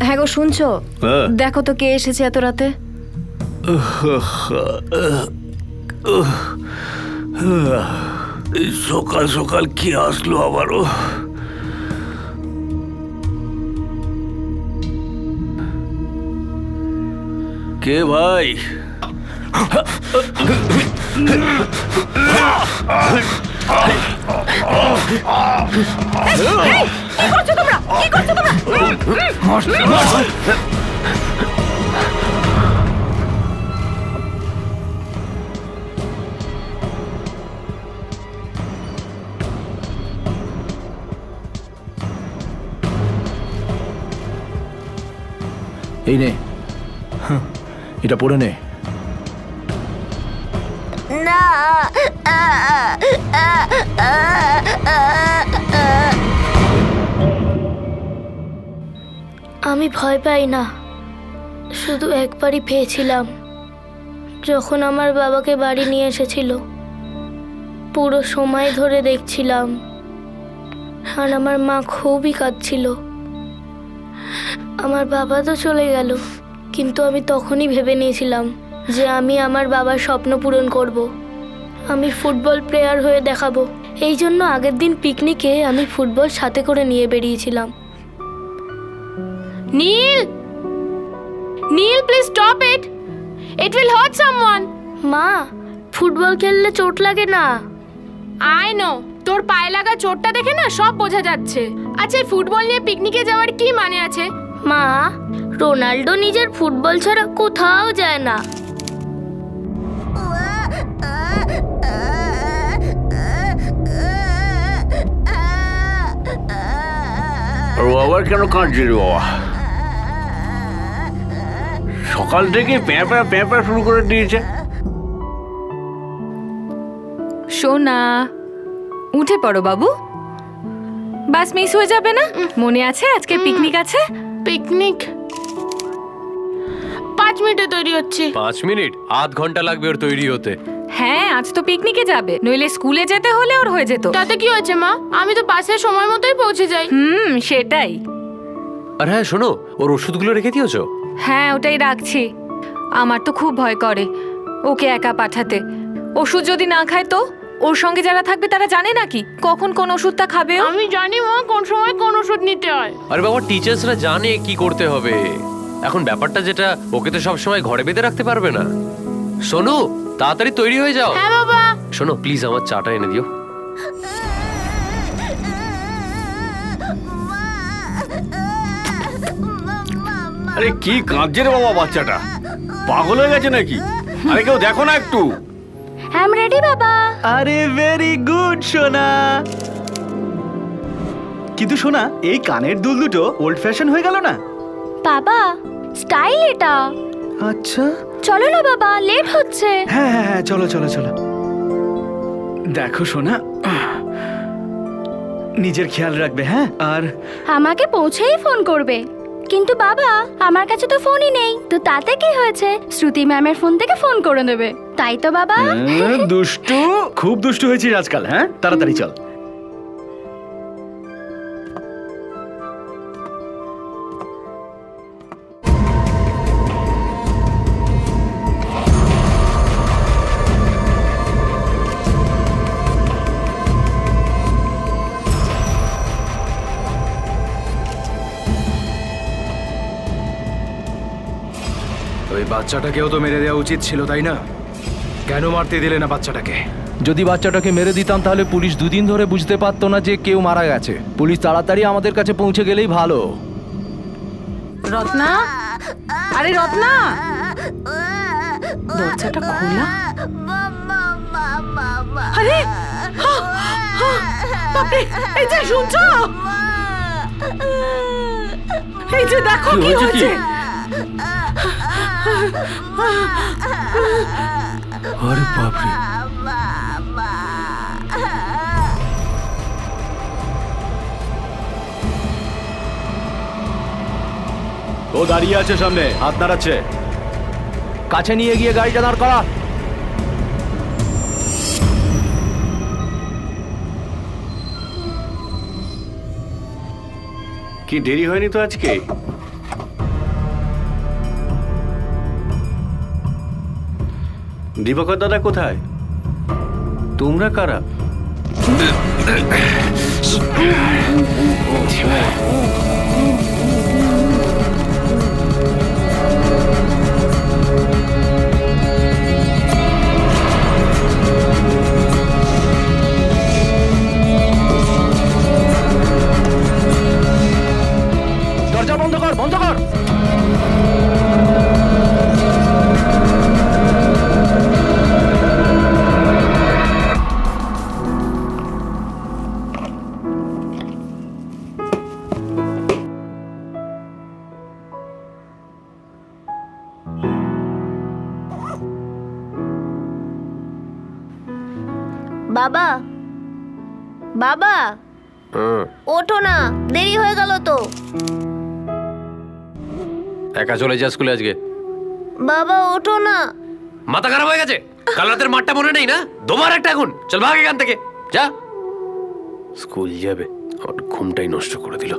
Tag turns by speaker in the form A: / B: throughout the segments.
A: হ্যাঁ গো, শুনছো? দেখো তো কে এসেছে এত রাতে।
B: সকাল সকাল কে আসলো আবারও? কে ভাই?
A: কি করছো তোমরা? কি করছো তোমরা?
C: এই নে, এটা পড়ে নে।
D: না, আমি ভয় পাই না, শুধু একবারই পেয়েছিলাম যখন আমার বাবাকে বাড়ি নিয়ে এসেছিল। পুরো সময় ধরে দেখছিলাম আর আমার মা খুবই কাঁদছিল। আমার বাবা তো চলে গেল, কিন্তু আমি তখনই ভেবে নিয়েছিলাম যে আমি আমার বাবার স্বপ্ন পূরণ করব। আমি ফুটবল প্লেয়ার হয়ে দেখাবো। এই জন্য আগের দিন পিকনিকে আমি ফুটবল সাথে করে নিয়ে বেরিয়েছিলাম।
E: Neel, Neel, please stop it. It will hurt someone.
D: মা, ফুটবল খেললে চোট লাগে না।
E: আই নো, তোর পায়ে লাগা চোটটা দেখে না সব বোঝা যাচ্ছে। আচ্ছা, ফুটবল নিয়ে পিকনিকে যাওয়ার কি মানে আছে?
D: মা, রোনাল্ডো নিজের ফুটবল ছাড়া কোথাও যায় না।
B: আবার কেন কাঁদছে রে বাবা? সকাল থেকে প্যাঁপা প্যাঁপা শুরু করে দিয়েছে।
A: সোনা, উঠে পড়ো বাবু, বাস মিস হয়ে যাবে না। মনে আছে আজকে পিকনিক আছে?
E: পিকনিক 5 মিনিটে তৈরি হচ্ছে।
F: 5 মিনিট? আধ ঘন্টা লাগবে ওর তৈরি হতে।
A: হ্যাঁ, আজ তো পিকনিকে যাবে, নইলে স্কুলে যেতে হলে ওর হয়ে যেত।
E: তাতে কি হয়েছে মা? আমি তো বাসের সময় মতোই পৌঁছে যাই।
A: সেটাই।
F: আর হ্যাঁ শোনো, ওর ওষুধগুলো রেখে দিয়েছো?
A: হ্যাঁ, ওটাই রাখছি। আমার তো খুব ভয় করে ওকে একা পাঠাতে। ওষুধ যদি না খায় তো ওর সঙ্গে যারা থাকবে তারা জানে নাকি কখন কোন ওষুধটা খাবে।
E: আমি জানি মা কোন সময় কোন ওষুধ নিতে হয়।
F: আরে বাবা, টিচার্সরা জানে কি করতে হবে। এখন ব্যাপারটা যেটা, ওকে তো সব সময় ঘরে বেঁধে রাখতে পারবে না। সোনু, তাড়াতাড়ি তৈরি হয়ে যাও।
E: হ্যাঁ বাবা।
F: শোনো প্লিজ, আমার চাটা এনে দিও।
B: আরে কি কাঁদছে রে বাবা বাচ্চাটা? পাগল হয়ে গেছে নাকি? আরে কেউ দেখো না একটু।
D: আই এম রেডি বাবা।
C: আরে ভেরি গুড সোনা। কিন্তু সোনা, এই কানের দুল দুটো ওল্ড ফ্যাশন হয়ে গেল না?
D: বাবা, স্টাইল এটা।
C: আচ্ছা,
D: চলো না বাবা, লেট হচ্ছে।
C: হ্যাঁ হ্যাঁ হ্যাঁ, চলো চলো চলো। দেখো সোনা, নিজের খেয়াল রাখবে হ্যাঁ। আর
D: আমাকে পৌঁছেই ফোন করবে। কিন্তু বাবা, আমার কাছে তো ফোনই নেই। তো তাতে কি হয়েছে? শ্রুতি ম্যামের ফোন থেকে ফোন করে নেবে, তাই তো বাবা?
C: দুষ্টু, খুব দুষ্টু হয়েছিস আজকাল। হ্যাঁ, তাড়াতাড়ি চল।
G: ওই বাচ্চাটাকেও তো মেরে দেওয়া উচিত ছিল, তাই না? কেন মারতে দিলে না বাচ্চাটাকে?
C: যদি বাচ্চাটাকে মেরে দিতাম তাহলে পুলিশ 2 দিন ধরে বুঝতে পারতো না যে কেউ মারা গেছে। পুলিশ তাড়াতাড়ি আমাদের কাছে পৌঁছে গেলেই ভালো।
A: রত্না, আরে রত্না, দরজাটা খোলা। আরে বাপরে, এই যে শুনছো? এই যে দেখো কি হয়েছে।
B: আরে বাপরে,
C: ও দাঁড়িয়ে আছে সামনে, হাত নাড়াচ্ছে। কাছে নিয়ে গিয়ে গাড়িটা দাঁড় করা।
B: কি দেরি হয়নি তো আজকে? দিবাকর দাদা কোথায়? তোমরা কারা?
C: দরজা বন্ধ কর, বন্ধ কর।
D: বাবা, বাবা, ওঠো না, দেরি হয়ে গেল তো।
F: একা চলে যা স্কুলে আজকে।
D: বাবা ওঠো না।
F: মাথা খারাপ হয়ে গেছে? কাল রাতের মাঠটা মনে নেই না? দোবার একটা এখন চল ভাগ এখান থেকে যা। স্কুল যাবে, ওর ঘুমটাই নষ্ট করে দিল।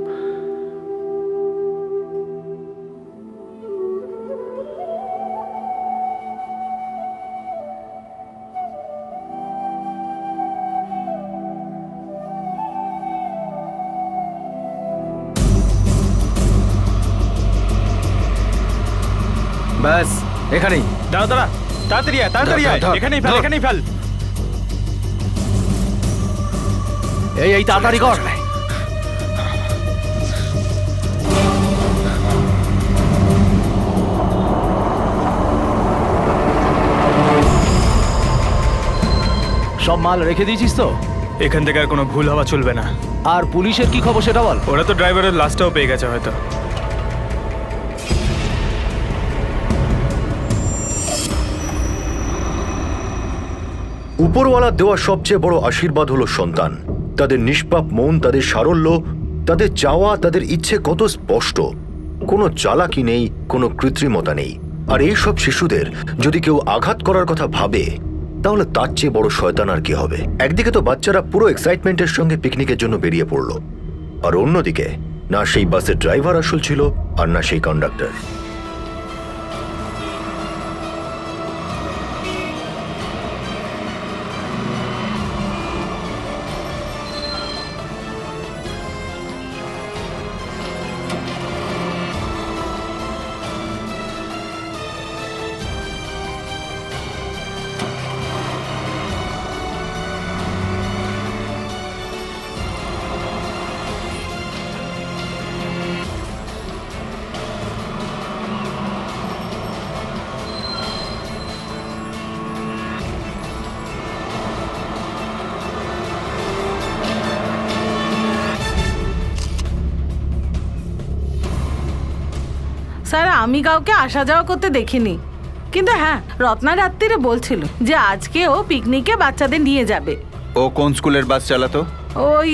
G: ব্যাস এখানেই।
C: দাঁড়া দাঁড়া, তাড়াতাড়ি আয়, তাড়াতাড়ি আয়, এখানেই ফেল, এখানেই ফেল। এই তাড়াতাড়ি কর। সব মাল রেখে দিয়েছিস তো?
H: এখান থেকে আর কোনো ভুল হওয়া চলবে না।
C: আর পুলিশের কি খবর সেটা বল।
H: ওরা তো ড্রাইভারের লাশটাও পেয়ে গেছে হয়তো।
I: উপরওয়ালার দেওয়া সবচেয়ে বড় আশীর্বাদ হলো সন্তান। তাদের নিষ্পাপ মন, তাদের সারল্য, তাদের চাওয়া, তাদের ইচ্ছে কত স্পষ্ট। কোনো চালাকি নেই, কোনো কৃত্রিমতা নেই। আর এই সব শিশুদের যদি কেউ আঘাত করার কথা ভাবে, তাহলে তার চেয়ে বড় শয়তান আর কি হবে। একদিকে তো বাচ্চারা পুরো এক্সাইটমেন্টের সঙ্গে পিকনিকের জন্য বেরিয়ে পড়লো, আর অন্যদিকে না সেই বাসের ড্রাইভার আসল ছিল আর না সেই কন্ডাক্টর।
J: স্যার, আমি কাউকে আসা যাওয়া করতে দেখিনি, কিন্তু হ্যাঁ, রত্না রাত্রিরে বলছিল যে আজকে ও পিকনিকে বাচ্চাদের নিয়ে যাবে।
K: ও কোন স্কুলের বাস চালাতো?
J: ওই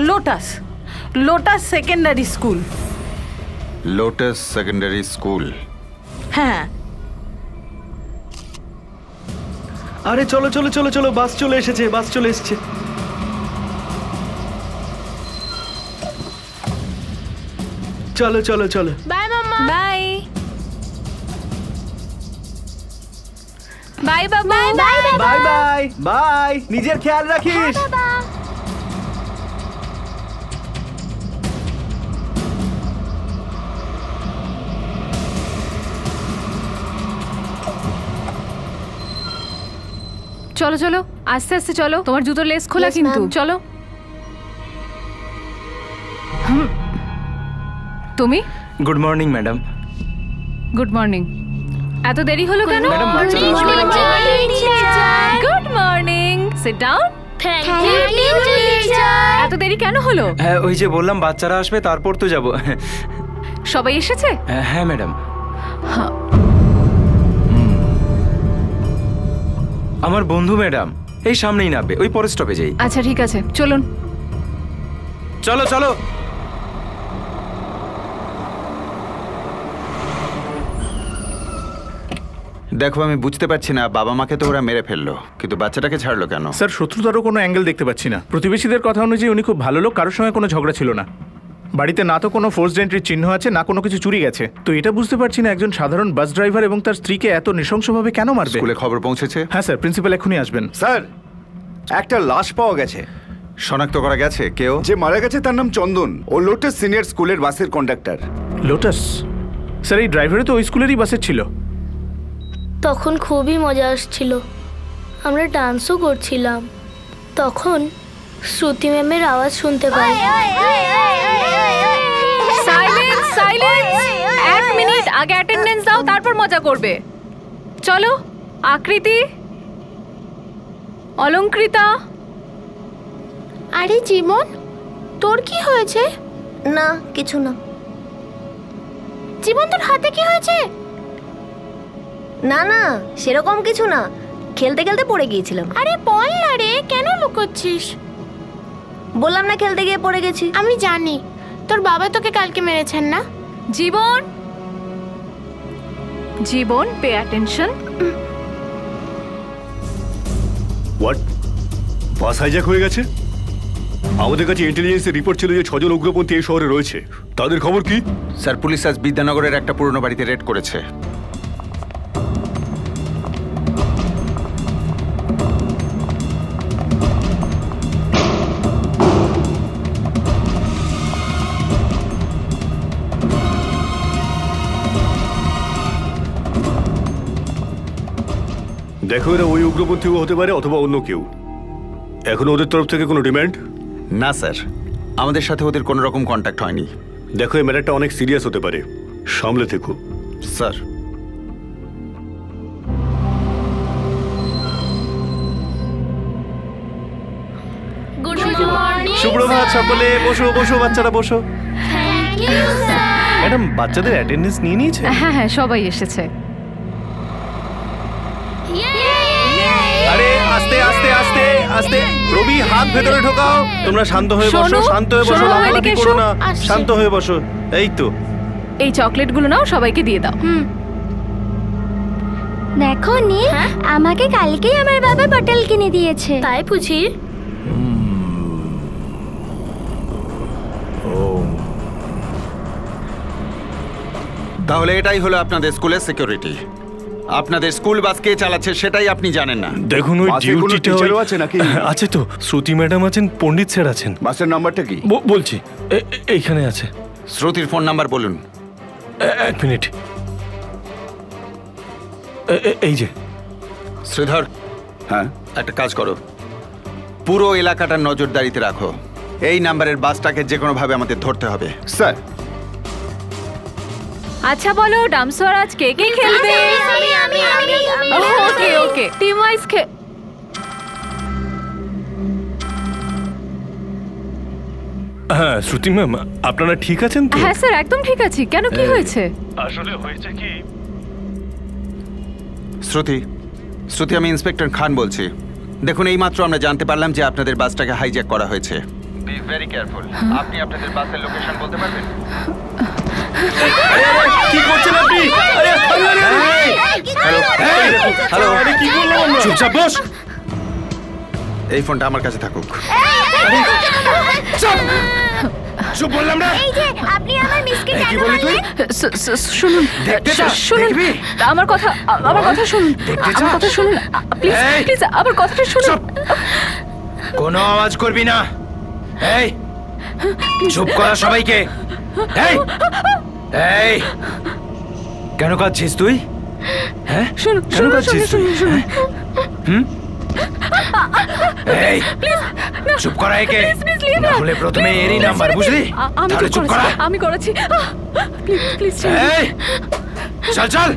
J: lotus, lotus secondary school.
K: Lotus secondary school?
J: হ্যাঁ।
H: আরে চলো চলো চলো চলো, বাস চলে এসেছে, বাস চলে এসেছে। চলো চলো চলো।
E: বাই মাম্মা।
A: বাই বাই বাবা।
H: বাই বাই বাই, নিজের খেয়াল রাখিস।
A: চলো চলো, আস্তে আস্তে চলো, তোমার জুতোর লেস খোলা কিন্তু। চলো। তুমি?
H: Good morning madam.
A: Good morning. এত দেরি হলো কেন? Good morning. Sit down.
D: Thank you teacher.
A: এত দেরি কেন হলো?
H: হ্যাঁ, ওই যে বললাম বাচ্চারা আসবে, তারপর তো যাব।
A: সবাই এসেছে?
H: হ্যাঁ ম্যাডাম। আমার বন্ধু ম্যাডাম, এই সামনেই নামবে, ওই পরের স্টপেজেই।
A: আচ্ছা ঠিক আছে, চলুন।
H: চলো চলো।
K: দেখো, আমি বুঝতে পারছি না, বাবা মাকে তো ওরা মেরে ফেললো, কিন্তু বাচ্চাটাকে ছাড়লো কেন?
L: স্যার, শত্রুতারও কোনো অ্যাঙ্গেল দেখতে পাচ্ছি না। প্রতিবেশীদের কথা অনুযায়ী উনি খুব ভালো লোক, কারোর সঙ্গে কোনো ঝগড়া ছিল না। বাড়িতে না তো কোনো ফোর্সড এন্ট্রির চিহ্ন আছে, না কোনো কিছু চুরি গেছে। তো এটা বুঝতে পারছি না একজন সাধারণ বাস ড্রাইভার এবং তার স্ত্রীকে এত নৃশংসভাবে কেন মারবে।
K: স্কুলে খবর পৌঁছেছে?
L: হ্যাঁ স্যার, প্রিন্সিপাল এখনই আসবেন।
M: স্যার, একটা লাশ পাওয়া গেছে।
K: শনাক্ত করা গেছে কেউ?
M: যে মারা গেছে তার নাম চন্দন, ও লোটাস সিনিয়র স্কুলের বাসের কন্ডাক্টর।
L: লোটাস? স্যার এই ড্রাইভারও তো ওই স্কুলেরই বাসের ছিল।
D: তখন খুবই মজা আসছিল, আমরা ডান্সও করছিলাম। তখন শ্রুতি ম্যামের আওয়াজ শুনতে পাই।
A: সাইলেন্স সাইলেন্স, 1 মিনিট আগে অ্যাটেন্ডেন্স দাও, তারপর মজা করবে। চলো, আকৃতি, অলঙ্কৃতা।
E: আরে জীবন, তোর কি হয়েছে?
N: না কিছু না।
E: জীবন, তোর হাতে কি হয়েছে?
N: না না, সেরকম কিছু না, খেলতে খেলতে পড়ে গিয়েছিলাম।
E: আরে বল না রে, কেন লুকোচ্ছিস?
N: বললাম না খেলতে গিয়ে পড়ে গেছি।
E: আমি জানি তোর বাবা তোকে কালকে মেরেছেন না।
A: Jiban, Jiban, pay attention.
B: What? Bus hijack হয়ে গেছে? আমাদের কাছে ইন্টেলিজেন্সের রিপোর্ট ছিল যে 6 জন উগ্রপন্থী এই শহরে রয়েছে। তাদের খবর কি?
K: স্যার, পুলিশ আজ বিদ্যানগরের একটা পুরনো বাড়িতে রেড করেছে।
B: দেখো, এরা ওই উগ্রপন্থীও হতে পারে অথবা অন্য কেউ। এখনো ওদের তরফ থেকে কোনো ডিমান্ড?
K: না স্যার, আমাদের সাথে ওদের কোনো রকম কন্ট্যাক্ট হয়নি।
B: দেখো, এই ম্যাটারটা অনেক সিরিয়াস হতে পারে, সামলে থেকো।
K: স্যার।
E: Good morning.
H: সুপ্রভাত সকলে, বসো বসো বাচ্চারা বসো।
E: Thank you sir.
H: ম্যাডাম, বাচ্চাদের অ্যাটেন্ডেন্স নিয়ে নিয়েছে?
A: হ্যাঁ হ্যাঁ, সবাই এসেছে।
H: আরে আস্তে আস্তে আস্তে আস্তে, রবি হাত ভেতরে ঢোকাও। তোমরা শান্ত হয়ে বসো, শান্ত হয়ে বসো, লাফালাফি করো না, শান্ত হয়ে বসো। এই তো,
A: এই চকলেটগুলো নাও, সবাইকে দিয়ে দাও।
N: দেখো নীল, আমাকে কালকেই আমার বাবা বটল কিনে দিয়েছে।
D: তাই বুঝি?
K: তাহলে এটাই হলো আপনাদের স্কুলের সিকিউরিটি। আপনাদের স্কুল বাস কে চালাচ্ছে সেটাই আপনি জানেন না।
H: দেখুন ওই ডিউটিটা
M: আছে নাকি?
H: আছে তো, শ্রুতি ম্যাডাম আছেন, পণ্ডিত স্যার আছেন।
M: বাসের নাম্বারটা কি?
H: বলছি, এইখানে আছে।
K: শ্রুতির ফোন নাম্বার বলুন।
H: 1 মিনিট, এই যে।
K: শ্রীধর,
M: হ্যাঁ,
K: একটা কাজ করো, পুরো এলাকাটার নজরদারিতে রাখো। এই নাম্বারের বাসটাকে যে কোনো ভাবে আমাদের ধরতে হবে।
M: স্যার।
A: আচ্ছা বলো, ডামসোয়ার আজ কে কে খেলবে? ওকে ওকে, টিম ওয়াইজ
H: হ্যাঁ শ্রুতি ম্যাম, আপনারা ঠিক আছেন তো?
A: হ্যাঁ স্যার, একদম ঠিক আছি। কেন, কি হয়েছে?
H: আসলে হয়েছে কি,
K: শ্রুতি, আমি ইন্সপেক্টর খান বলছি। দেখুন, এইমাত্র আমরা জানতে পারলাম যে আপনাদের বাসটাকে হাইজ্যাক করা হয়েছে। Be very careful. আপনি আপনাদের বাসের লোকেশন বলতে পারবেন?
H: কি করছেন আপনি? আরে
K: হ্যালো হ্যালো,
H: আরে কি করলাম আমরা? চুপচাপ বস।
K: এই ফোনটা আমার কাছে থাকুক।
H: চুপ বললাম না।
N: এই যে আপনি আমার মিসকে
K: কি বললি তুই?
A: শুনুন, শুনুন আমার কথা, শুনুন, আমার কথা শুনুন প্লিজ, প্লিজ আমার কথাটা শুনুন।
G: কোনো আওয়াজ করবি না। এই চুপ করা সবাইকে। এই এই, কেন কাঁদছিস তুই? হ্যাঁ,
A: শুনুন,
G: কেন কাঁদছিস তুই? এই চুপ করা একে, না হলে প্রথমে এরই নাম্বার, বুঝলি? তাহলে চুপ করা।
A: আমি করেছি, প্লিজ প্লিজ।
G: এই চল চল,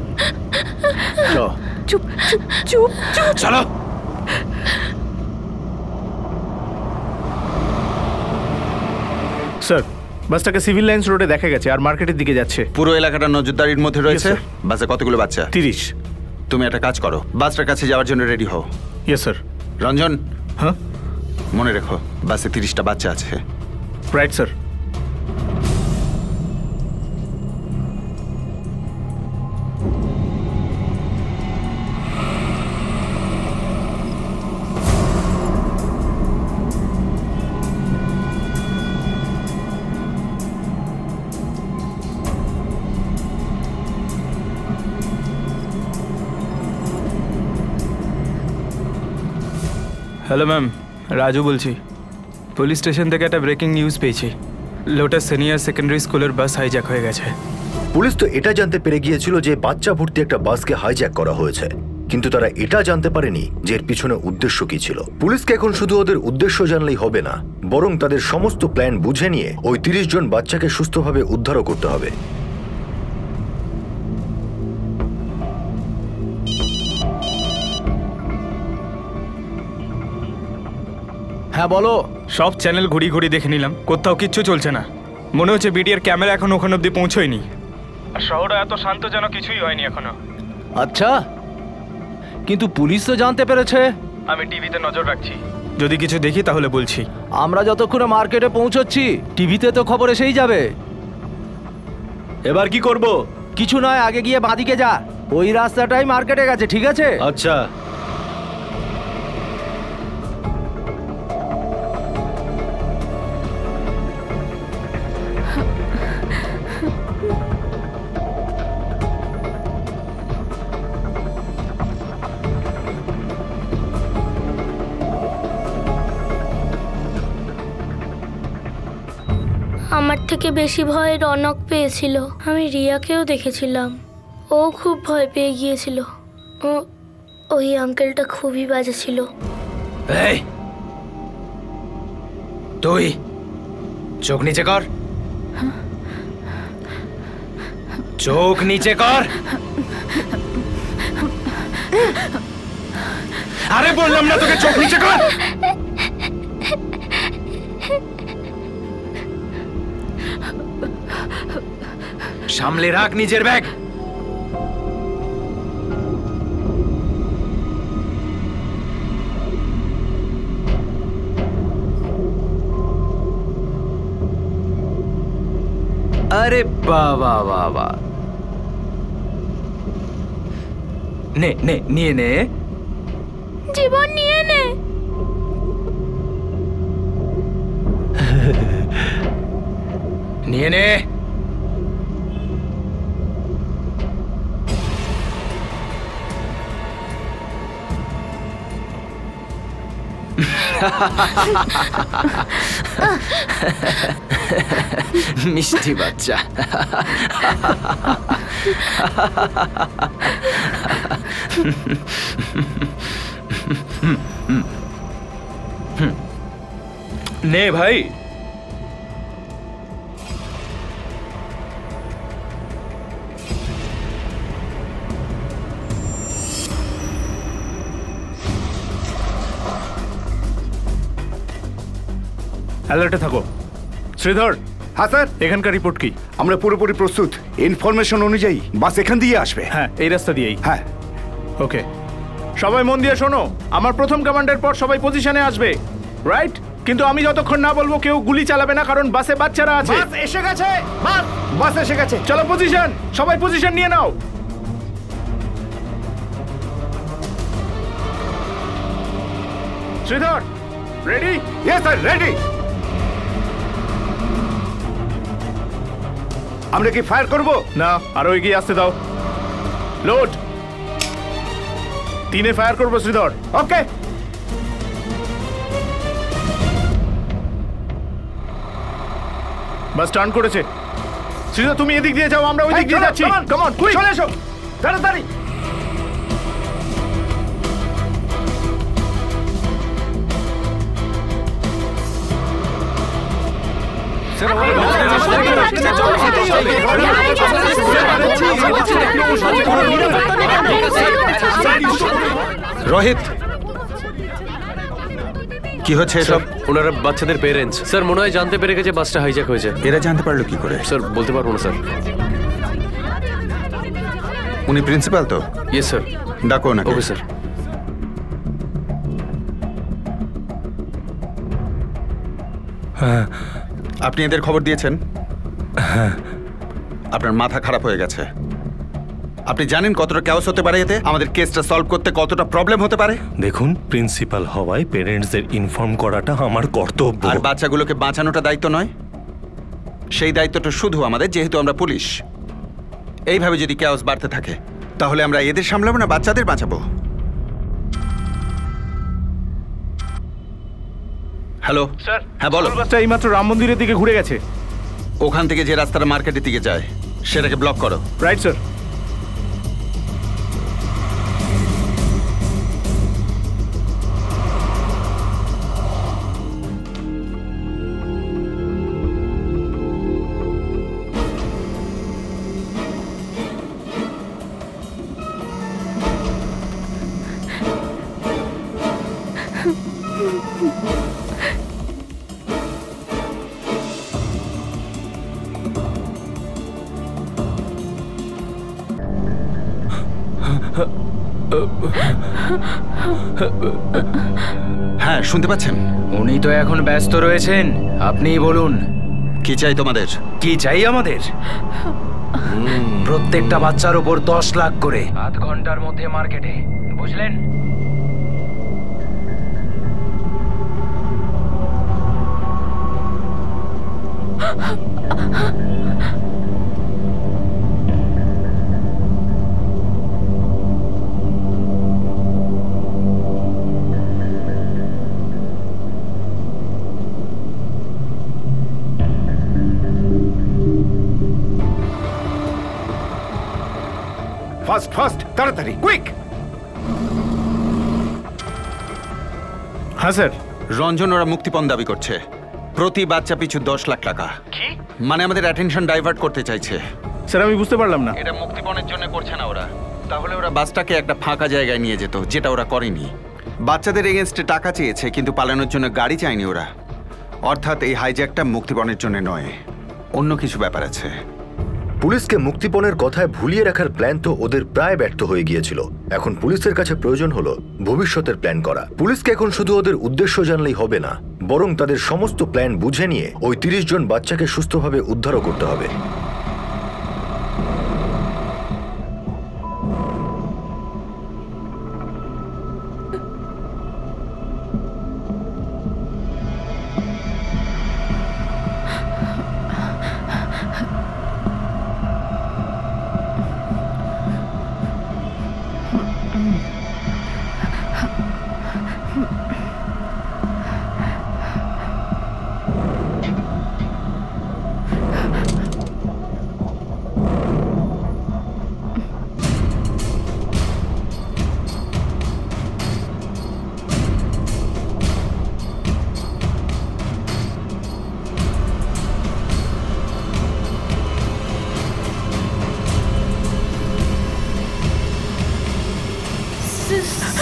A: চুপ চুপ চুপ চুপ,
G: চলো।
L: স্যার, বাসটাকে সিভিল লাইন্স রোডে দেখা গেছে আর মার্কেটের দিকে যাচ্ছে।
K: পুরো এলাকাটা নজরদারির মধ্যে রয়েছে। বাসে কতগুলো বাচ্চা?
L: 30।
K: তুমি একটা কাজ করো, বাসটার কাছে যাওয়ার জন্য রেডি হও।
L: Yes sir.
K: রঞ্জন,
L: হ্যাঁ
K: মনে রেখো বাসে 30টা বাচ্চা আছে।
L: Right sir.
O: Hello ma'am, Raju বলছি। পুলিশ স্টেশন থেকে একটা ব্রেকিং নিউজ পেয়েছি। লোটাস সিনিয়র সেকেন্ডারি স্কুলের বাস হাইজ্যাক হয়ে গেছে।
I: পুলিশ তো এটা জানতে পেরে গিয়েছিল যে বাচ্চা ভর্তি একটা বাসকে হাইজ্যাক করা হয়েছে, কিন্তু তারা এটা জানতে পারেনি যে এর পিছনে উদ্দেশ্য কি ছিল। পুলিশকে এখন শুধু ওদের উদ্দেশ্য জানলেই হবে না, বরং তাদের সমস্ত প্ল্যান বুঝে নিয়ে ওই 30 জন বাচ্চাকে সুস্থভাবে উদ্ধারও করতে হবে।
O: হ্যাঁ বলো। সব চ্যানেল ঘুরি ঘুরি দেখে নিলাম, কোথাও কিচ্ছু চলছে না। মনে হচ্ছে বিডিআর ক্যামেরা এখন ওখানে অব্দি পৌঁছয়নি। আর শহরটা এত শান্ত যেন কিছুই হয়নি এখনো।
C: আচ্ছা, কিন্তু পুলিশ তো জানতে পেরেছে।
O: আমি টিভিতে নজর রাখছি, যদি কিছু দেখি তাহলে বলছি।
C: আমরা যতক্ষণে মার্কেটে পৌঁছচ্ছি টিভিতে তো খবর এসেই যাবে।
H: এবার কি করব?
C: কিছু নয়, আগে গিয়ে বাঁদিকে যা, ওই রাস্তাটাই মার্কেটে গেছে, ঠিক আছে?
H: আচ্ছা।
D: আমার থেকে বেশি ভয় রনক পেয়েছিল। আমি রিয়াকেও দেখেছিলাম, ও খুব ভয় পেয়ে গিয়েছিল। ওই আঙ্কেলটা খুবই বাজে ছিল।
G: এই তুই চোখ নিচে কর, চোখ নিচে কর। আরে বললাম না তোকে চোখ নিচে কর। সামলে রাখ নিজের ব্যাগ। আরে বাবা বাবা, নে নে নিয়ে নে,
E: জীবন নিয়ে নে।
G: নিয়ে নে। মিষ্টি বাচ্চা।
H: নে ভাই।
L: অ্যালার্টে থাকো। শ্রীধর।
M: হ্যাঁ স্যার।
L: এখানকার রিপোর্ট কি?
M: আমরা পুরোপুরি প্রস্তুত। ইনফরমেশন অনুযায়ী বাস এখান দিয়ে আসবে।
L: হ্যাঁ, এই রাস্তা দিয়েই।
M: হ্যাঁ।
L: ওকে, সবাই মন দিয়ে শোনো। আমার প্রথম কমান্ডের পর সবাই পজিশনে আসবে, রাইট? কিন্তু আমি যতক্ষণ না বলবো কেউ গুলি চালাবে না, কারণ বাসে বাচ্চারা আছে।
M: বাস এসে গেছে, বাস এসে গেছে।
L: চলো পজিশন, সবাই পজিশন নিয়ে নাও। Sridhar, ready?
M: Yes sir, ready. আমরা কি ফায়ার করব?
L: না, আরো এগিয়ে আসতে দাও। লোড। 3-এ ফায়ার করবো শ্রীধর।
M: ওকে।
L: বাস টার্ন করেছে। শ্রীধর তুমি এদিক দিয়ে যাও, আমরা ওই দিক দিয়ে যাচ্ছি। কাম অন, কুইক
M: চলে এসো তাড়াতাড়ি।
K: রোহিত, কি হচ্ছে এসব?
F: ওনারা বাচ্চাদের পেরেন্টস স্যার, মনে হয় জানতে পেরে গেছে বাসটা হাইজ্যাক হয়েছে।
K: এরা জানতে পারলো কি করে?
F: স্যার বলতে পারবো না স্যার।
K: উনি প্রিন্সিপাল তো?
F: Yes sir.
K: ডাকো না।
F: Okay sir.
K: হ্যাঁ, আপনি এদের খবর দিয়েছেন? হ্যাঁ। আপনার মাথা খারাপ হয়ে গেছে। আপনি জানেন কতটা ক্যাওস হতে পারে এতে? আমাদের কেসটা সলভ করতে কতটা প্রবলেম হতে পারে?
P: দেখুন, প্রিন্সিপাল হওয়ায় পেরেন্টসদের ইনফর্ম করাটা আমার কর্তব্য।
K: আর বাচ্চাগুলোকে বাঁচানোটা দায়িত্ব নয়? সেই দায়িত্বটা শুধু আমাদের, যেহেতু আমরা পুলিশ। এইভাবে যদি ক্যাওস বাড়তে থাকে তাহলে আমরা এদের সামলাবো না বাচ্চাদের বাঁচাবো? হ্যালো
L: স্যার
K: হ্যাঁ বলো।
L: বাসটা এইমাত্র রাম মন্দিরের দিকে ঘুরে গেছে।
K: ওখান থেকে যে রাস্তাটা মার্কেটের দিকে যায় সেটাকে ব্লক করো।
L: Right sir.
K: হ্যাঁ শুনতে পাচ্ছেন?
G: উনি তো এখন ব্যস্ত রয়েছেন, আপনিই বলুন
K: কি চাই তোমাদের?
G: কি চাই আমাদের? প্রত্যেকটা বাচ্চার উপর 10 লাখ করে, আধ ঘন্টার মধ্যে মার্কেটে, বুঝলেন?
M: ফাস্ট ফাস্ট, তাড়াতাড়ি, কুইক।
L: হ্যাঁ স্যার।
K: রঞ্জন ওরা মুক্তিপণ দাবি করছে, প্রতি বাচ্চা পিছু 10 লাখ টাকা। কি মানে? আমাদের অ্যাটেনশন ডাইভার্ট করতে চাইছে।
L: স্যার আমি বুঝতে পারলাম না।
K: এটা মুক্তিপণের জন্য করছে না ওরা, তাহলে ওরা বাসটাকে একটা ফাঁকা জায়গায় নিয়ে যেত, যেটা ওরা করেনি। বাচ্চাদের এগেনস্টে টাকা চেয়েছে, কিন্তু পালানোর জন্য গাড়ি চায়নি ওরা। অর্থাৎ এই হাইজ্যাকটা মুক্তিপণের জন্য নয়, অন্য কিছু ব্যাপার আছে।
I: পুলিশকে মুক্তিপণের কথায় ভুলিয়ে রাখার প্ল্যান তো ওদের প্রায় ব্যর্থ হয়ে গিয়েছিল। এখন পুলিশের কাছে প্রয়োজন হলো ভবিষ্যতের প্ল্যান করা। পুলিশকে এখন শুধু ওদের উদ্দেশ্য জানলেই হবে না, বরং তাদের সমস্ত প্ল্যান বুঝে নিয়ে ওই 30 জন বাচ্চাকে সুস্থভাবে উদ্ধারও করতে হবে।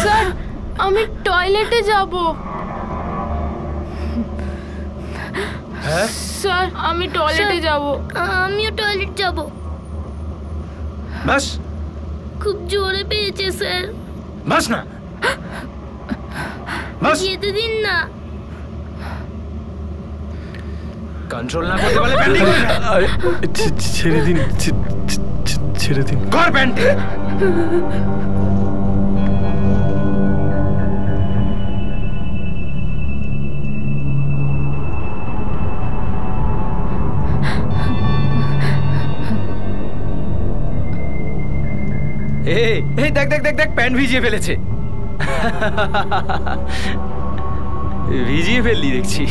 E: স্যার আমি টয়লেটে যাব। স্যার আমি টয়লেটে যাব।
D: আমিও টয়লেট যাব।
G: বাস
D: খুব জোরে পেয়েছে স্যার।
G: বাস না, বাস
D: যেতে দিন না।
G: কন্ট্রোল না করতে পারলে প্যান্টি করে না।
B: ছেড়ে দিন, ছেড়ে দিন।
G: কর প্যান্টি। এই দেখ দেখ দেখ দেখ, প্যান্ট ভিজিয়ে ফেলেছে। ভিজিয়ে ফেললি দেখছি।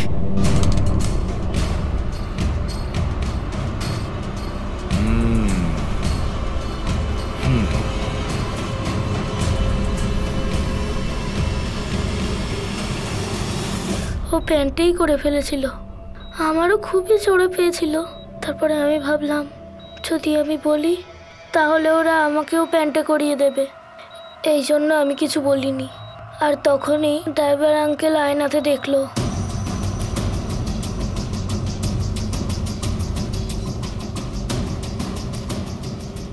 D: ও প্যান্টেই করে ফেলেছিল। আমারও খুবই জোরে পেয়েছিল। তারপরে আমি ভাবলাম যদি আমি বলি তাহলে ওরা আমাকেও প্যান্টে করিয়ে দেবে, এই জন্য আমি কিছু বলিনি। আর তখনই ড্রাইভার আঙ্কেল আয়নাতে দেখলো।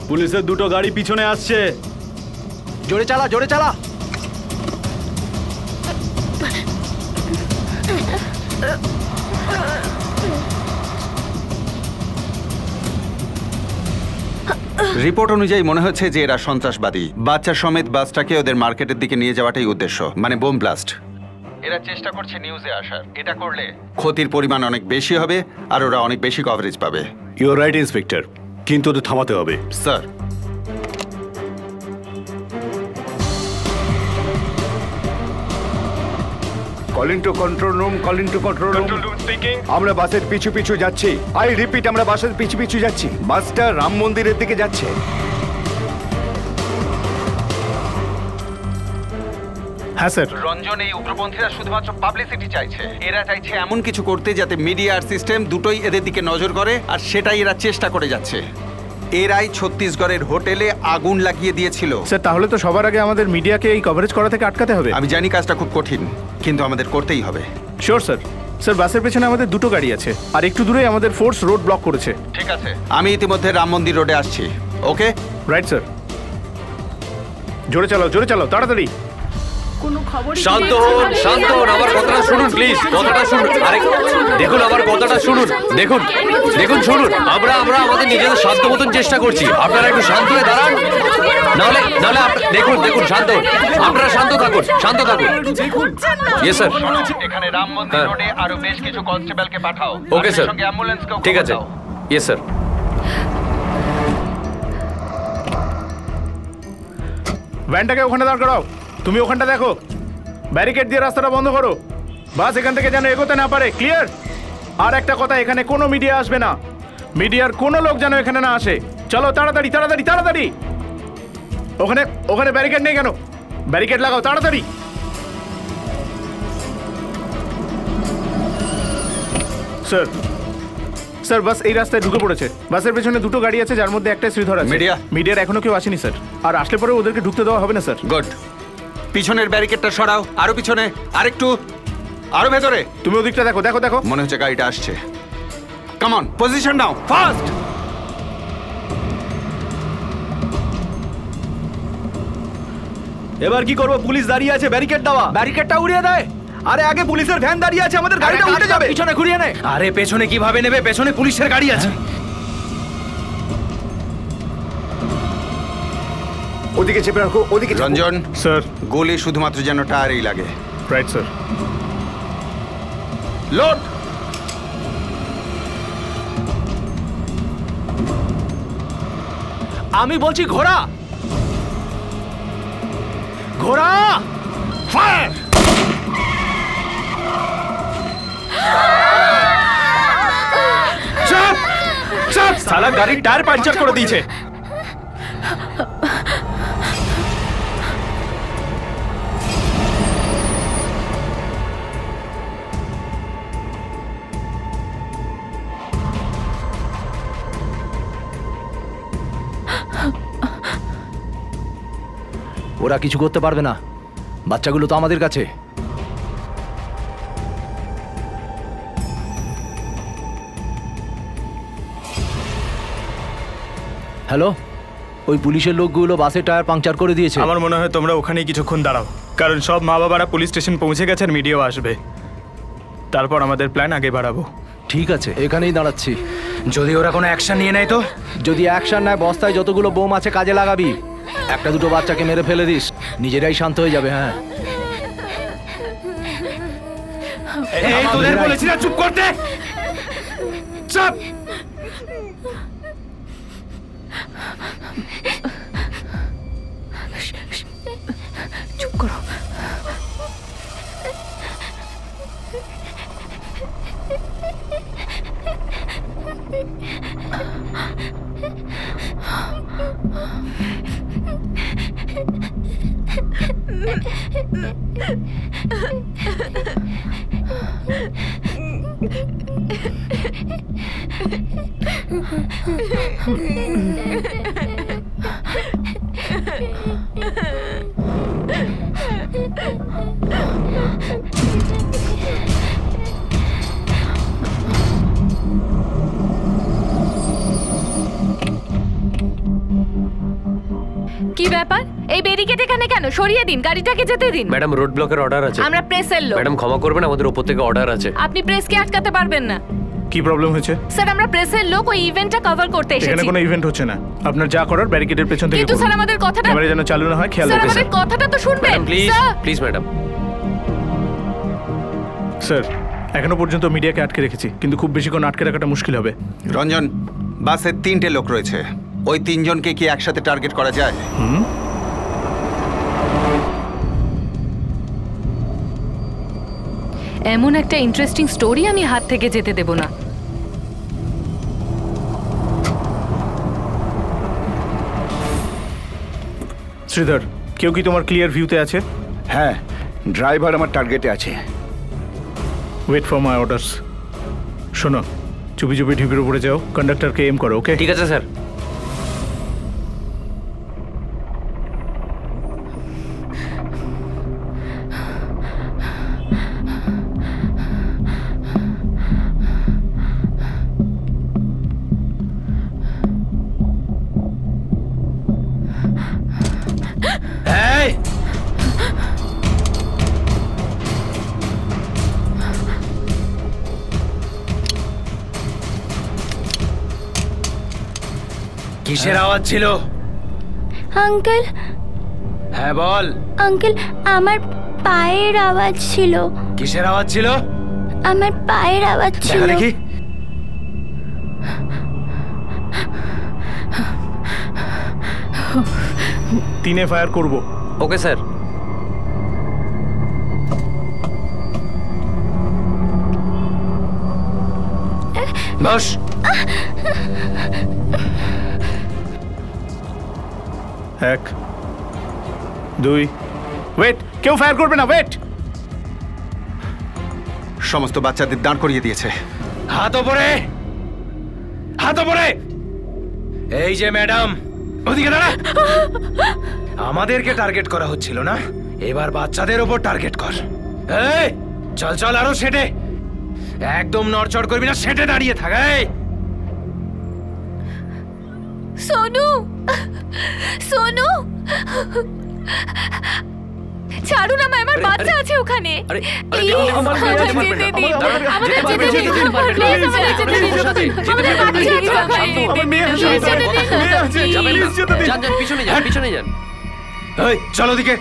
B: পুলিশের 2টো গাড়ি পিছনে আসছে।
C: জোরে চালা, জোরে চালা।
K: রিপোর্ট অনুযায়ী মনে হচ্ছে যে এরা সন্ত্রাসবাদী। বাচ্চা সমেত বাসটাকে ওদের মার্কেটের দিকে নিয়ে যাওয়াটাই উদ্দেশ্য, মানে বোম ব্লাস্ট। এরা চেষ্টা করছে নিউজে আসার। এটা করলে ক্ষতির পরিমাণ অনেক বেশি হবে আর ওরা অনেক বেশি কভারেজ পাবে।
B: ইউ আর রাইট ইন্সপেক্টর, কিন্তু ওদের থামাতে হবে।
K: Sir
M: calling to control room, calling to control room. আমরা বাসের পিছু পিছু যাচ্ছি। আই রিপিট, আমরা বাসের পিছু পিছু যাচ্ছি। বাসটা রাম মন্দিরের দিকে যাচ্ছে।
L: হ্যাঁ স্যার।
K: রঞ্জন, এই উগ্রপন্থীরা শুধুমাত্র পাবলিসিটি চাইছে। এরা চাইছে এমন কিছু করতে যাতে মিডিয়া আর সিস্টেম দুটোই এদের দিকে নজর করে, আর সেটাই এরা চেষ্টা করে যাচ্ছে। এরাই ছত্তিশগড়ের হোটেলে আগুন লাগিয়ে দিয়েছিল।
L: স্যার, তাহলে তো সবার আগে আমাদের মিডিয়াকে এই কভারেজ করা থেকে আটকাতে হবে।
K: আমি জানি কাজটা খুব কঠিন, কিন্তু আমাদের করতেই হবে।
L: Sure sir. স্যার, বাসের পেছনে আমাদের দুটো গাড়ি আছে, আর একটু দূরে আমাদের ফোর্স রোড ব্লক করেছে।
K: ঠিক আছে, আমি ইতিমধ্যে রাম মন্দির রোডে আসছি। ওকে,
L: রাইট স্যার। জোরে চালাও, জোরে চালাও, তাড়াতাড়ি।
F: শান্ত হন, শান্ত হন, আমার কথাটা শুনুন প্লিজ, কথাটা শুনুন। আরে দেখুন, আমার কথাটা শুনুন, দেখুন দেখুন শুনুন। আমরা আমাদের নিজেদের শান্ত মতন চেষ্টা করছি, আপনারা একটু শান্ত হয়ে দাঁড়ান। নাহলে দেখুন দেখুন, শান্ত হন, আপনারা শান্ত থাকুন, শান্ত থাকুন। Yes sir.
K: এখানে রাম মন্দির রোডে আরো বেশ কিছু কনস্টেবলকে পাঠাও।
F: ওকে স্যার,
K: সঙ্গে অ্যাম্বুলেন্সকেও
F: ঠিক আছে। Yes sir.
L: ভ্যানটাকে ওখানে দাঁড় করাও। তুমি ওখানটা দেখো, ব্যারিকেড দিয়ে রাস্তাটা বন্ধ করো। বাস এখান থেকে যেন এগোতে না পারে। ক্লিয়ার? আর একটা কথা, এখানে কোনো মিডিয়া আসবে না। মিডিয়ার কোনো লোক যেন এখানে না আসে। চলো তাড়াতাড়ি তাড়াতাড়ি তাড়াতাড়ি। ওখানে ওখানে ব্যারিকেড নেই কেন? ব্যারিকেড লাগাও তাড়াতাড়ি। স্যার, স্যার, বাস এই রাস্তায় ঢুকে পড়েছে। বাসের পেছনে দুটো গাড়ি আছে, যার মধ্যে একটা শ্রীধর আছে। মিডিয়ার এখনো কেউ আসেনি স্যার, আর আসলে পরে ওদেরকে ঢুকতে দেওয়া হবে না স্যার।
K: গুড। পিছনের ব্যারিকেডটা সরাও, আরো পিছনে, আরেকটু, আরো ভেতরে।
L: তুমি ওদিকটা দেখো, দেখো দেখো,
K: মনে হচ্ছে গাড়িটা আসছে। কাম অন, পজিশন নাও, ফাস্ট।
C: এবার কি করব? পুলিশ দাঁড়িয়ে আছে, ব্যারিকেড দেওয়া। ব্যারিকেডটা উড়িয়ে দেয়। আরে আগে পুলিশের ভ্যান দাঁড়িয়ে আছে, আমাদের গাড়িটা উল্টে যাবে। পিছনে ঘুরিয়ে নে।
G: আরে পেছনে কিভাবে নেবে? পেছনে পুলিশের গাড়ি আছে।
M: ওদিকে চেপে রাখো, ওদিকে।
K: রঞ্জন
L: স্যার,
K: গুলি শুধুমাত্র যেন টায়ারেই লাগে।
L: Right sir.
K: লোড।
C: আমি বলছি ঘোড়া, ঘোড়া, ফায়ার।
L: চাপ চাপ, সালা গাড়ির টায়ার পাঞ্চার করে দিয়েছে।
C: ওরা কিছু করতে পারবে না, বাচ্চাগুলো তো আমাদের কাছে। হ্যালো, ওই পুলিশের লোকগুলো বাসের টায়ার পাংচার করে দিয়েছে।
O: আমার মনে হয় তোমরা ওখানেই কিছুক্ষণ দাঁড়াও, কারণ সব মা বাবারা পুলিশ স্টেশন পৌঁছে গেছে আর মিডিয়াও আসবে। তারপর আমাদের প্ল্যান আগে বাড়াবো।
C: ঠিক আছে, এখানেই দাঁড়াচ্ছি।
G: যদি ওরা কোনো অ্যাকশন নিয়ে নেয় তো?
C: যদি অ্যাকশন নেয়, বস্তায় যতগুলো বোম আছে কাজে লাগাবি। একটা দুটো বাচ্চাকে মেরে ফেলে দিস, নিজেরাই শান্ত হয়ে যাবে। হ্যাঁ,
G: এই তোদের বলেছি না চুপ করতে। চুপ।
A: চুপ করো। কি ব্যাপার? এই ব্যারিকেড এখানে কেন? সরিয়ে দিন, গাড়িটাকে যেতে দিন।
F: ম্যাডাম, রোড ব্লকের অর্ডার আছে।
A: আমরা প্রেসের লোক।
F: ম্যাডাম ক্ষমা করবেন, আমাদের উপর থেকে অর্ডার আছে।
A: আপনি প্রেসকে আটকাতে পারবেন না।
L: কি প্রবলেম হয়েছে?
A: স্যার, আমরা প্রেসের লোক, ওই ইভেন্টটা কভার করতে এসেছি।
L: এখানে কোনো ইভেন্ট হচ্ছে না। আপনার যা করার ব্যারিকেডের পেছন থেকে
A: কিন্তু
L: করুন।
A: স্যার, আমাদের কথাটা
L: ক্যামেরা যেন চালু না হয়, খেয়াল
A: স্যার,
L: রাখবেন।
A: আমাদের কথাটা তো শুনবেন।
F: Please
A: sir,
F: please madam.
L: Sir, এখনো পর্যন্ত মিডিয়াকে আটকে রেখেছি, কিন্তু খুব বেশিক্ষণ আটকে রাখাটা মুশকিল হবে।
K: রঞ্জন, বাসে 3টে লোক রয়েছে, ওই 3জনকে কি একসাথে টার্গেট করা যায়?
A: এমন একটা ইন্টারেস্টিং স্টোরি আমি হাত থেকে যেতে দেব না।
L: শ্রীধর, কেউ কি তোমার ক্লিয়ার ভিউতে আছে?
M: হ্যাঁ, ড্রাইভার আমার টার্গেটে আছে।
L: Wait for my orders. শোনো, চুপি চুপি ঢিপির উপরে যাও, কন্ডাক্টরকে এম করো। ওকে,
F: ঠিক আছে স্যার।
G: কিসের আওয়াজ ছিল?
N: আঙ্কেল।
G: হ্যাঁ বল।
N: আঙ্কেল, আমার পায়ের আওয়াজ ছিল।
G: কিসের আওয়াজ ছিল?
N: আমার পায়ের আওয়াজ ছিল।
G: দেখি।
L: তিনে ফায়ার করব।
F: Okay sir.
G: বস।
L: 1 2 ওয়েট, কেউ ফায়ার করবে না। ওয়েট।
K: সমস্ত বাচ্চাদের দাঁড় করিয়ে দিয়েছে।
G: হাত ওপরে, হাত ওপরে। এই যে ম্যাডাম, ওদিকে দাঁড়া। আমাদেরকে টার্গেট করা হচ্ছিল না, এবার বাচ্চাদের উপর টার্গেট কর। এই চল চল, আরো সেটে। একদম নড়চড় করবি না, সেটে দাঁড়িয়ে থাক। এই
A: সোনু, সোনু, ছাড়ুন আমায়, আমার বাচ্চা আছে ওখানে।
F: পিছনে যান।
K: চলো দিকে।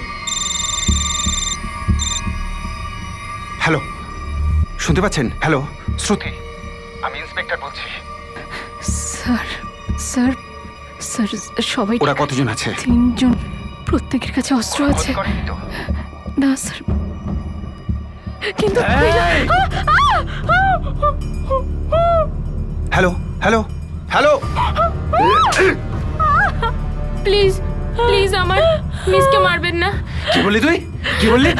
K: হ্যালো, শুনতে পাচ্ছেন? হ্যালো শ্রুতি, আমি ইন্সপেক্টর বলছি।
E: স্যার স্যার স্যার, সবাই
K: ওরা কতজন আছে?
E: 3 জন, প্রত্যেকের কাছে অস্ত্র আছে। না স্যার, কিন্তু
K: hello hello hello,
E: please please আমার মিসকে মারবেন না।
G: কি বললি তুই? কি বললি?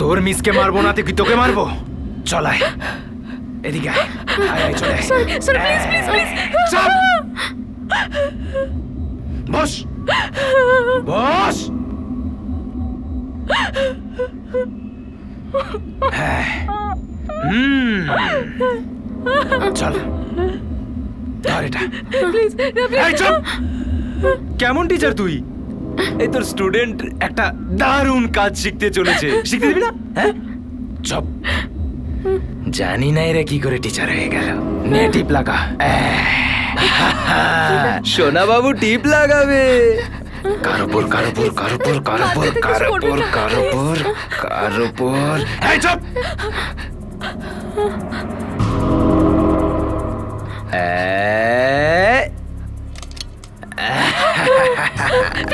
G: তোর মিসকে মারবো না, তুই তোকে মারবো। চলাই এদিকে আয়। আয় চলে আয়।
E: স্যার প্লিজ প্লিজ প্লিজ,
G: চল বস বস। চল ধর এটা।
E: প্লিজ
G: চল। কেমন টিচার তুই? এই তোর স্টুডেন্ট একটা দারুণ কাজ শিখতে চলেছে, শিখতে দিবি না? হ্যাঁ চপ। জানি না এরা কি করে টিচার হয়ে গেল। নে টিপ লাগা। সোনা বাবু টিপ লাগাবে। কারোপুর কারোপুর কারোপুর কারোপুর কারোপুর কারোপুর কারোপুর। এই চপ।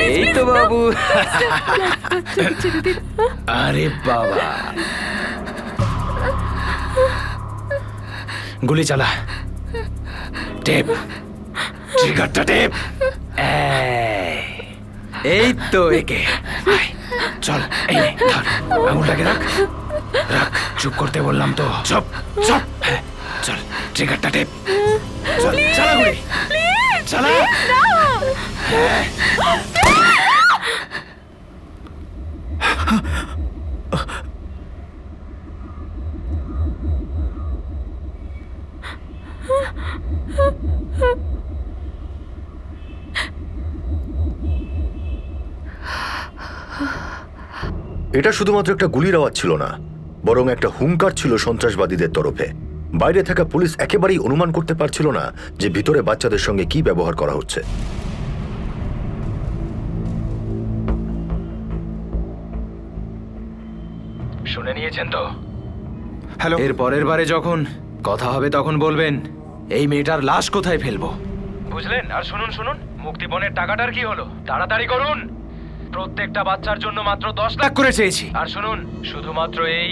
G: এই তো বাবু। আরে বাবা, গুলি চালা। টেপ, ট্রিগারটা টেপ। এই তো একে। চল এই নে, ধর আঙুলটাকে রাখ রাখ। চুপ করতে বললাম তো। চুপ চুপ। চল ট্রিগারটা টেপ। চল চালা গুলি, চালা।
I: এটা শুধুমাত্র একটা গুলির আওয়াজ ছিল না, বরং একটা হুঙ্কার ছিল সন্ত্রাসবাদীদের তরফে। বাইরে থাকা পুলিশ একেবারেই অনুমান করতে পারছিল না যে ভিতরে বাচ্চাদের সঙ্গে কি ব্যবহার করা হচ্ছে।
G: শুনে নিয়েছেন তো?
K: হ্যালো।
G: এর পরের বারে যখন কথা হবে তখন বলবেন এই মেয়েটার লাশ কোথায় ফেলবো, বুঝলেন? আর শুনুন শুনুন, মুক্তিপণের টাকাটার কি হলো? তাড়াতাড়ি করুন।
C: প্রত্যেকটা বাচ্চার জন্য মাত্র 10 লাখ করে চেয়েছি। আর শুনুন, শুধুমাত্র এই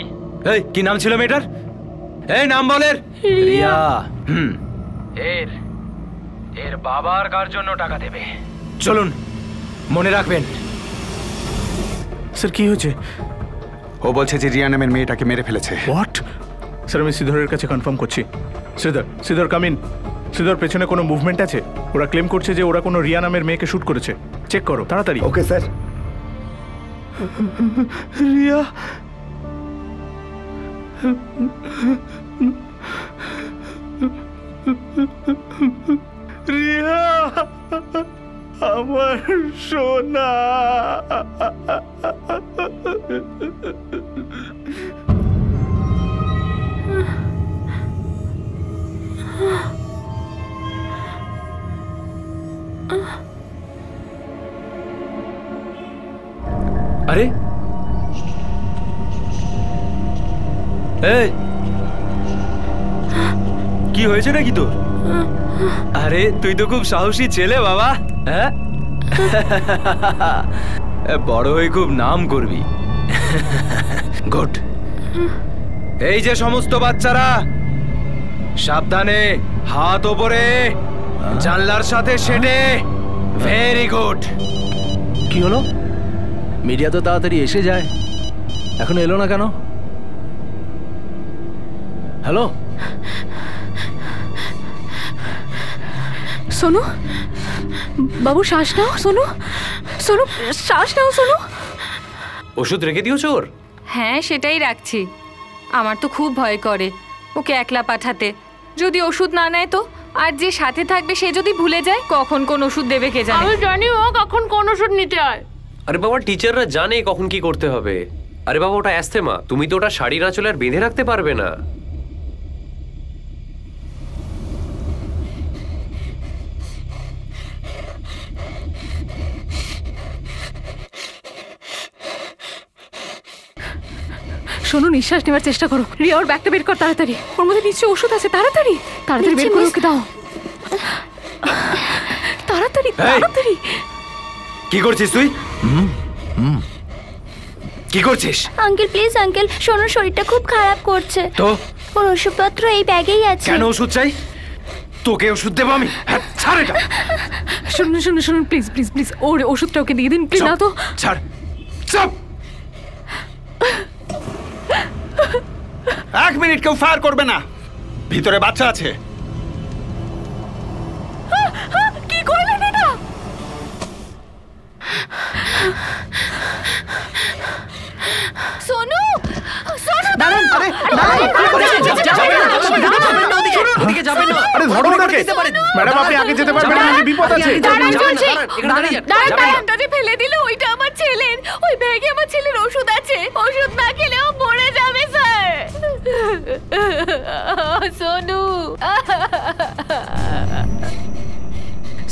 C: কি নাম ছিল মেয়েটার? এই নাম বলেন। রিয়া। এর বাবার কার জন্য টাকা দেবে? চলুন, মনে রাখবেন।
L: স্যার কি হয়েছে?
K: ও বলছে যে রিয়া নামের মেয়েটাকে মেরে ফেলেছে।
L: হোয়াট? স্যার আমি শ্রীধরের কাছে কনফার্ম করছি। Sridhar come in. শ্রীধর, পেছনে কোনো মুভমেন্ট আছে? ওরা ক্লেম করছে যে ওরা কোনো রিয়া নামের মেয়েকে শুট করেছে। চেক করো তাড়াতাড়ি।
M: Okay sir.
L: রিয়া, রিয়া আমার সোনা।
C: আরে এই কি হয়েছে নাকি তোর? আরে তুই তো খুব সাহসী ছেলে বাবা। হ্যাঁ, বড় হয়ে খুব নাম করবি। গুড। এই যে সমস্ত বাচ্চারা, সাবধানে, হাত ওপরে, জানলার সাথে সেটে। Very good. কি হলো? মিডিয়া তো তাড়াতাড়ি এসে যায়, এখন এলো না কেন? হ্যালো
A: সোনু বাবু, শ্বাস নাও। সোনু, সোনু শ্বাস নাও। সোনু,
F: ওষুধ রেখে দিয়েছো ওর?
A: হ্যাঁ সেটাই রাখছি। আমার তো খুব ভয় করে ওকে একলা পাঠাতে। যদি ওষুধ না নেয় তো, আর যে সাথে থাকবে সে যদি ভুলে যায়, কখন কোন ওষুধ দেবে কে জানে।
E: আমি জানি ও কখন কোন ওষুধ নিতে হয়।
F: আরে বাবা, টিচাররা জানে কখন কি করতে হবে। আরে বাবা, ওটা অ্যাস্থেমা, তুমি তো ওটা শাড়ির আঁচলে আর বেঁধে রাখতে পারবে না।
A: শোনো, নিঃশ্বাস নেওয়ার চেষ্টা করো। রিয়া, ওর ব্যাগটা বের কর তাড়াতাড়ি। ওর মধ্যে নিশ্চয়ই ওষুধ আছে। তাড়াতাড়ি তাড়াতাড়ি বের করে ওকে দাও। তাড়াতাড়ি তাড়াতাড়ি।
C: কি করছিস তুই? কি করছিস?
N: আঙ্কেল প্লিজ আঙ্কেল, সোনুর শরীরটা খুব খারাপ করছে।
C: তো
N: ওর ওষুধপত্র এই ব্যাগেই আছে।
C: কেন ওষুধ চাই? তোকে ওষুধ দেবো আমি? ছাড় এটা।
A: শুনুন শুনুন শুনুন, প্লিজ প্লিজ প্লিজ, ওর ওষুধটা ওকে দিয়ে দিন প্লিজ। না তো
C: ছাড়। চাপ।
K: 1 মিনিট কেউ ফায়ার করবে না, ভিতরে বাচ্চা আছে।
A: কি করলেন এটা? সোনু, সোনু দাঁড়ান। আরে
L: ওদিকে যাবেন না। আরে ধরো ওনাকে। ম্যাডাম আপনি আগে যেতে পারবেন না, বিপদ আছে।
A: দাঁড়ান, ফেলে দিল। ওইটা আমার ছেলের, ওই ব্যাগে আমার ছেলের ওষুধ আছে। ওষুধ না খেলে ও মরে যাবে স্যার। সোনু,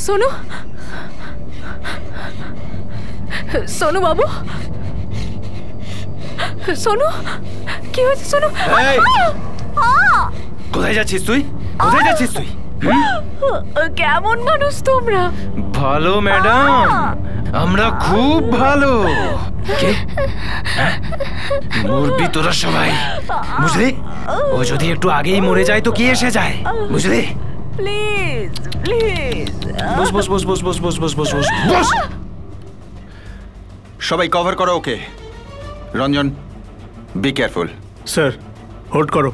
A: সোনু, সোনু বাবু, সোনু কি হয়েছে? সোনু,
C: কোথায় যাচ্ছিস তুই? কোথায় যাচ্ছিস তুই?
A: কেমন মানুষ তোমরা?
C: ভালো ম্যাডাম, আমরা খুব ভালো। মরবি তোরা সবাই, বুঝলি? ও যদি একটু আগেই মরে যায় তো কি এসে যায়, বুঝলি?
A: Please please.
C: Boss boss boss boss boss boss boss boss boss boss.
K: সবাই কভার করো okay. Ranjan, be careful.
L: Sir hold করো।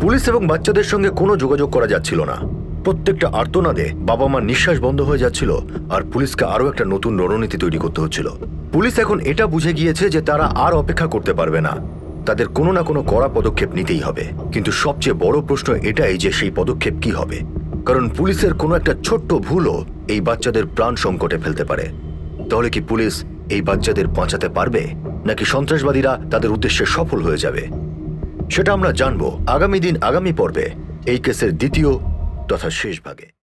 I: পুলিশ এবং বাচ্চাদের সঙ্গে কোনো যোগাযোগ করা যাচ্ছিল না। প্রত্যেকটা আর্তনাদে বাবা মার নিঃশ্বাস বন্ধ হয়ে যাচ্ছিল, আর পুলিশকে আরো একটা নতুন রণনীতি তৈরি করতে হচ্ছিল। পুলিশ এখন এটা বুঝে গিয়েছে যে তারা আর অপেক্ষা করতে পারবে না, তাদের কোনো না কোনো কড়া পদক্ষেপ নিতেই হবে। কিন্তু সবচেয়ে বড় প্রশ্ন এটাই যে সেই পদক্ষেপ কি হবে, কারণ পুলিশের কোনো একটা ছোট্ট ভুলও এই বাচ্চাদের প্রাণ সংকটে ফেলতে পারে। তাহলে কি পুলিশ এই বাচ্চাদের বাঁচাতে পারবে, নাকি সন্ত্রাসবাদীরা তাদের উদ্দেশ্যে সফল হয়ে যাবে? সেটা আমরা জানবো আগামী দিন আগামী পর্বে এই কেসের দ্বিতীয় তথা শেষ ভাগে।